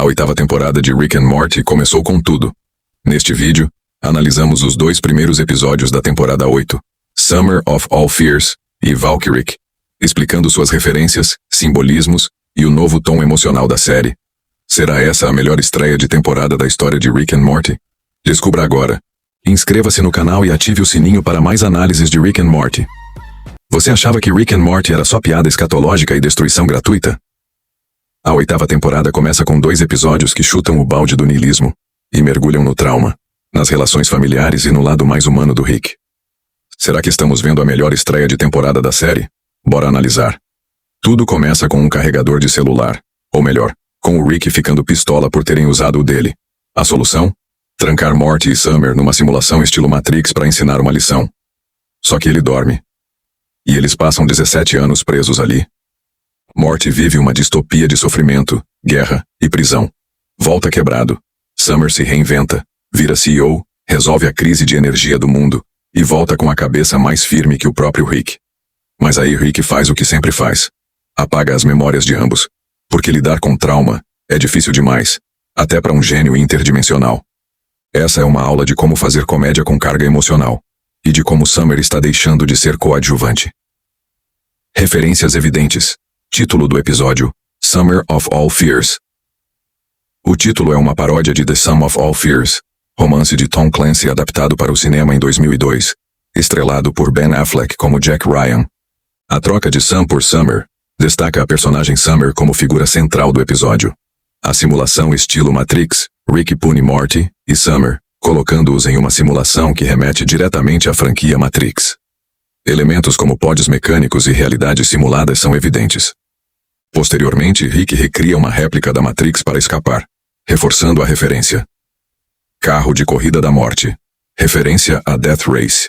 A 8ª temporada de Rick and Morty começou com tudo. Neste vídeo, analisamos os 2 primeiros episódios da temporada 8, Summer of All Fears e Valkyrie, explicando suas referências, simbolismos e o novo tom emocional da série. Será essa a melhor estreia de temporada da história de Rick and Morty? Descubra agora. Inscreva-se no canal e ative o sininho para mais análises de Rick and Morty. Você achava que Rick and Morty era só piada escatológica e destruição gratuita? A 8ª temporada começa com 2 episódios que chutam o balde do niilismo e mergulham no trauma, nas relações familiares e no lado mais humano do Rick. Será que estamos vendo a melhor estreia de temporada da série? Bora analisar. Tudo começa com um carregador de celular, ou melhor, com o Rick ficando pistola por terem usado o dele. A solução? Trancar Morty e Summer numa simulação estilo Matrix para ensinar uma lição. Só que ele dorme. E eles passam 17 anos presos ali. Morty vive uma distopia de sofrimento, guerra e prisão. Volta quebrado. Summer se reinventa, vira CEO, resolve a crise de energia do mundo e volta com a cabeça mais firme que o próprio Rick. Mas aí Rick faz o que sempre faz. Apaga as memórias de ambos. Porque lidar com trauma é difícil demais, até para um gênio interdimensional. Essa é uma aula de como fazer comédia com carga emocional e de como Summer está deixando de ser coadjuvante. Referências evidentes. Título do episódio: Summer of All Fears. O título é uma paródia de The Sum of All Fears, romance de Tom Clancy adaptado para o cinema em 2002, estrelado por Ben Affleck como Jack Ryan. A troca de Sam por Summer destaca a personagem Summer como figura central do episódio. A simulação estilo Matrix, Rick pune Morty e Summer, colocando-os em uma simulação que remete diretamente à franquia Matrix. Elementos como pods mecânicos e realidades simuladas são evidentes. Posteriormente, Rick recria uma réplica da Matrix para escapar, reforçando a referência. Carro de corrida da morte. Referência a Death Race.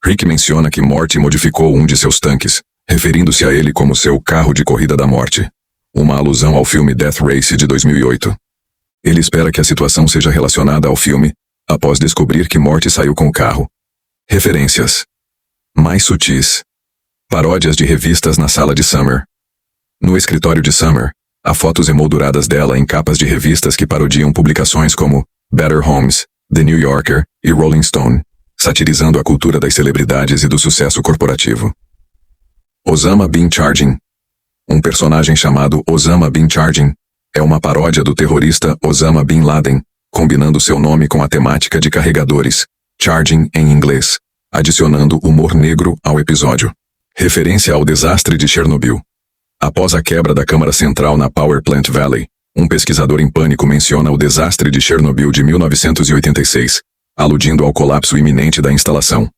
Rick menciona que Morty modificou um de seus tanques, referindo-se a ele como seu carro de corrida da morte, uma alusão ao filme Death Race de 2008. Ele espera que a situação seja relacionada ao filme, após descobrir que Morty saiu com o carro. Referências mais sutis. Paródias de revistas na sala de Summer. No escritório de Summer, há fotos emolduradas dela em capas de revistas que parodiam publicações como Better Homes, The New Yorker e Rolling Stone, satirizando a cultura das celebridades e do sucesso corporativo. Osama Bin Charging. Um personagem chamado Osama Bin Charging é uma paródia do terrorista Osama Bin Laden, combinando seu nome com a temática de carregadores, charging em inglês, adicionando humor negro ao episódio. Referência ao desastre de Chernobyl. Após a quebra da câmara central na Power Plant Valley, um pesquisador em pânico menciona o desastre de Chernobyl de 1986, aludindo ao colapso iminente da instalação.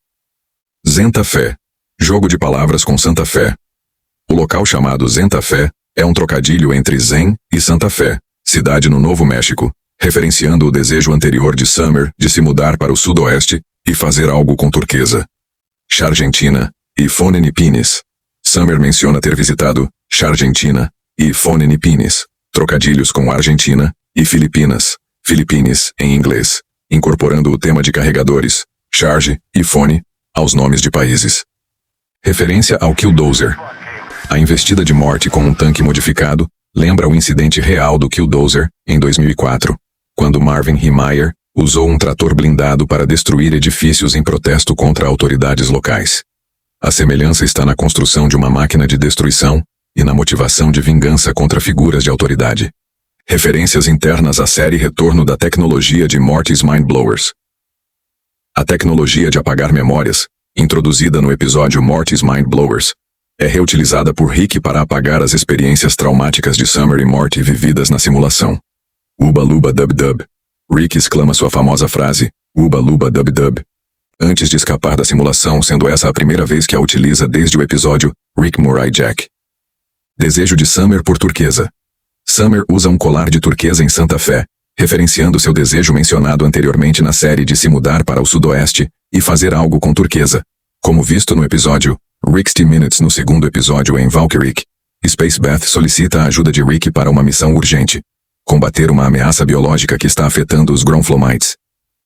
Santa Fé. Jogo de palavras com Santa Fé. O local chamado Santa Fé é um trocadilho entre Zen e Santa Fé, cidade no Novo México, referenciando o desejo anterior de Summer de se mudar para o sudoeste e fazer algo com turquesa. Chargentina e Fonenipines. Summer menciona ter visitado Chargentina e Fonenipines, trocadilhos com Argentina e Filipinas, Philippines em inglês, incorporando o tema de carregadores, charge e fone, aos nomes de países. Referência ao Killdozer. A investida de Morty com um tanque modificado lembra o incidente real do Killdozer, em 2004, quando Marvin Heemeyer usou um trator blindado para destruir edifícios em protesto contra autoridades locais. A semelhança está na construção de uma máquina de destruição e na motivação de vingança contra figuras de autoridade. Referências internas à série Retorno da tecnologia de Morty's Mind Blowers. A tecnologia de apagar memórias, introduzida no episódio Morty's Mind Blowers, é reutilizada por Rick para apagar as experiências traumáticas de Summer e Morty vividas na simulação. Uba Luba Dub Dub. Rick exclama sua famosa frase, Uba Luba Dub Dub, antes de escapar da simulação, sendo essa a primeira vez que a utiliza desde o episódio Rick Murray Jack. Desejo de Summer por turquesa. Summer usa um colar de turquesa em Santa Fé, referenciando seu desejo mencionado anteriormente na série de se mudar para o sudoeste e fazer algo com turquesa, como visto no episódio 60 Minutes. No segundo episódio em Valkyrie, Spacebeth solicita a ajuda de Rick para uma missão urgente: combater uma ameaça biológica que está afetando os Groundflomites.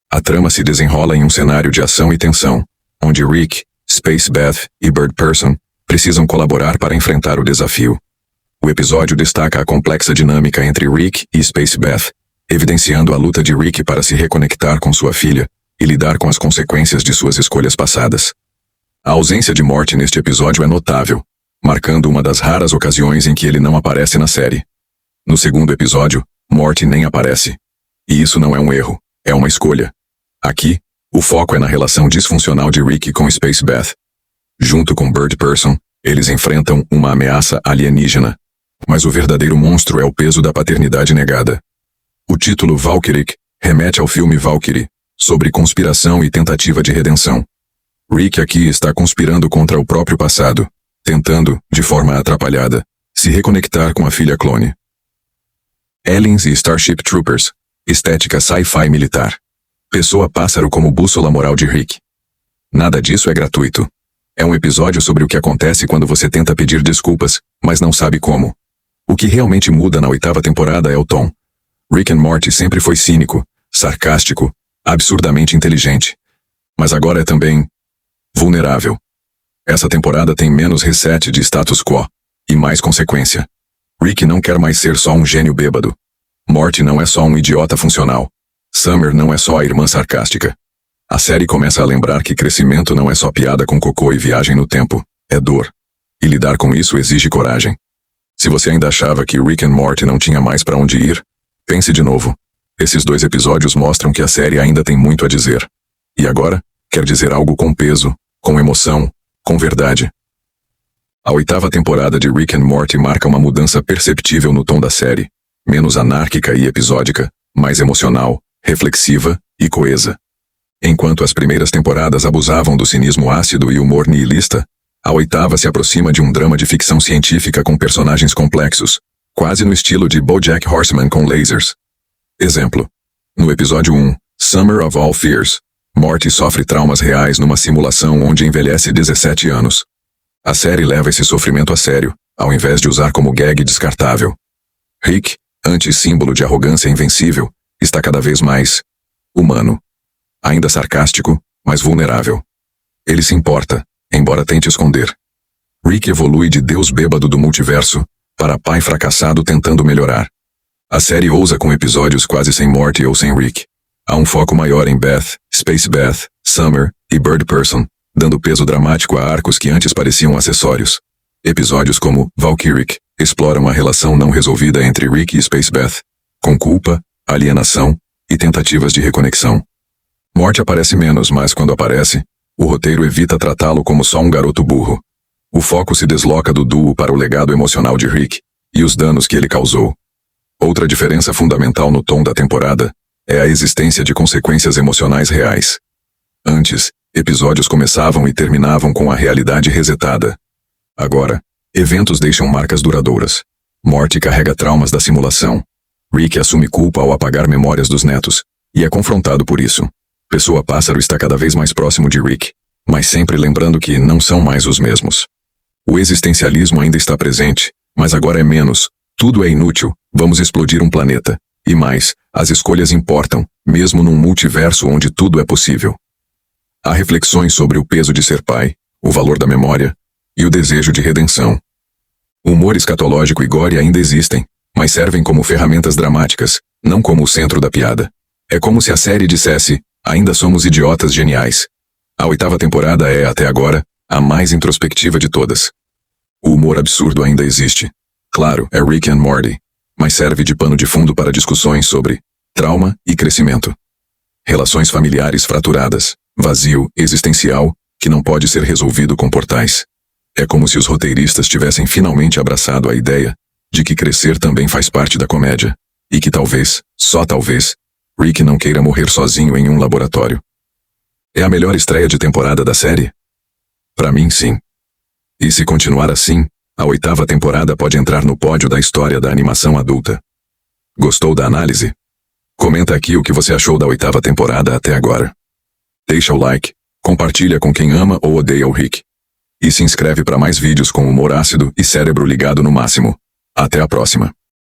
A trama se desenrola em um cenário de ação e tensão, onde Rick, Spacebeth e Bird Person precisam colaborar para enfrentar o desafio. O episódio destaca a complexa dinâmica entre Rick e Spacebeth, evidenciando a luta de Rick para se reconectar com sua filha e lidar com as consequências de suas escolhas passadas. A ausência de Morty neste episódio é notável, marcando uma das raras ocasiões em que ele não aparece na série. No segundo episódio, Morty nem aparece. E isso não é um erro, é uma escolha. Aqui, o foco é na relação disfuncional de Rick com Spacebeth. Junto com Bird Person, eles enfrentam uma ameaça alienígena. Mas o verdadeiro monstro é o peso da paternidade negada. O título Valkyrie remete ao filme Valkyrie, sobre conspiração e tentativa de redenção. Rick aqui está conspirando contra o próprio passado, tentando, de forma atrapalhada, se reconectar com a filha clone. Aliens e Starship Troopers, estética sci-fi militar. Pessoa-pássaro como bússola moral de Rick. Nada disso é gratuito. É um episódio sobre o que acontece quando você tenta pedir desculpas, mas não sabe como. O que realmente muda na 8ª temporada é o tom. Rick and Morty sempre foi cínico, sarcástico, absurdamente inteligente. Mas agora é também vulnerável. Essa temporada tem menos reset de status quo e mais consequência. Rick não quer mais ser só um gênio bêbado. Morty não é só um idiota funcional. Summer não é só a irmã sarcástica. A série começa a lembrar que crescimento não é só piada com cocô e viagem no tempo, é dor. E lidar com isso exige coragem. Se você ainda achava que Rick and Morty não tinha mais pra onde ir, pense de novo. Esses 2 episódios mostram que a série ainda tem muito a dizer. E agora, quer dizer algo com peso, com emoção, com verdade. A 8ª temporada de Rick and Morty marca uma mudança perceptível no tom da série, menos anárquica e episódica, mais emocional, reflexiva e coesa. Enquanto as primeiras temporadas abusavam do cinismo ácido e humor nihilista, a 8ª se aproxima de um drama de ficção científica com personagens complexos, quase no estilo de BoJack Horseman com lasers. Exemplo. No episódio 1, Summer of All Fears, Morty sofre traumas reais numa simulação onde envelhece 17 anos. A série leva esse sofrimento a sério, ao invés de usar como gag descartável. Rick, antes símbolo de arrogância invencível, está cada vez mais humano. Ainda sarcástico, mas vulnerável. Ele se importa, embora tente esconder. Rick evolui de deus bêbado do multiverso para pai fracassado tentando melhorar. A série ousa com episódios quase sem Morty ou sem Rick. Há um foco maior em Beth, Spacebeth, Summer e Bird Person, dando peso dramático a arcos que antes pareciam acessórios. Episódios como Valkyrie exploram a relação não resolvida entre Rick e Spacebeth, com culpa, alienação e tentativas de reconexão. Morty aparece menos, mas quando aparece, o roteiro evita tratá-lo como só um garoto burro. O foco se desloca do duo para o legado emocional de Rick e os danos que ele causou. Outra diferença fundamental no tom da temporada é a existência de consequências emocionais reais. Antes, episódios começavam e terminavam com a realidade resetada. Agora, eventos deixam marcas duradouras. Morty carrega traumas da simulação. Rick assume culpa ao apagar memórias dos netos, e é confrontado por isso. Pessoa-pássaro está cada vez mais próximo de Rick, mas sempre lembrando que não são mais os mesmos. O existencialismo ainda está presente, mas agora é menos. Tudo é inútil, vamos explodir um planeta. E mais, as escolhas importam, mesmo num multiverso onde tudo é possível. Há reflexões sobre o peso de ser pai, o valor da memória e o desejo de redenção. O humor escatológico e gore ainda existem, mas servem como ferramentas dramáticas, não como o centro da piada. É como se a série dissesse, ainda somos idiotas geniais. A 8ª temporada é, até agora, a mais introspectiva de todas. O humor absurdo ainda existe. Claro, é Rick and Morty, mas serve de pano de fundo para discussões sobre trauma e crescimento. Relações familiares fraturadas, vazio existencial, que não pode ser resolvido com portais. É como se os roteiristas tivessem finalmente abraçado a ideia de que crescer também faz parte da comédia, e que talvez, só talvez, Rick não queira morrer sozinho em um laboratório. É a melhor estreia de temporada da série? Pra mim, sim. E se continuar assim, a 8ª temporada pode entrar no pódio da história da animação adulta. Gostou da análise? Comenta aqui o que você achou da 8ª temporada até agora. Deixa o like, compartilha com quem ama ou odeia o Rick. E se inscreve para mais vídeos com humor ácido e cérebro ligado no máximo. Até a próxima.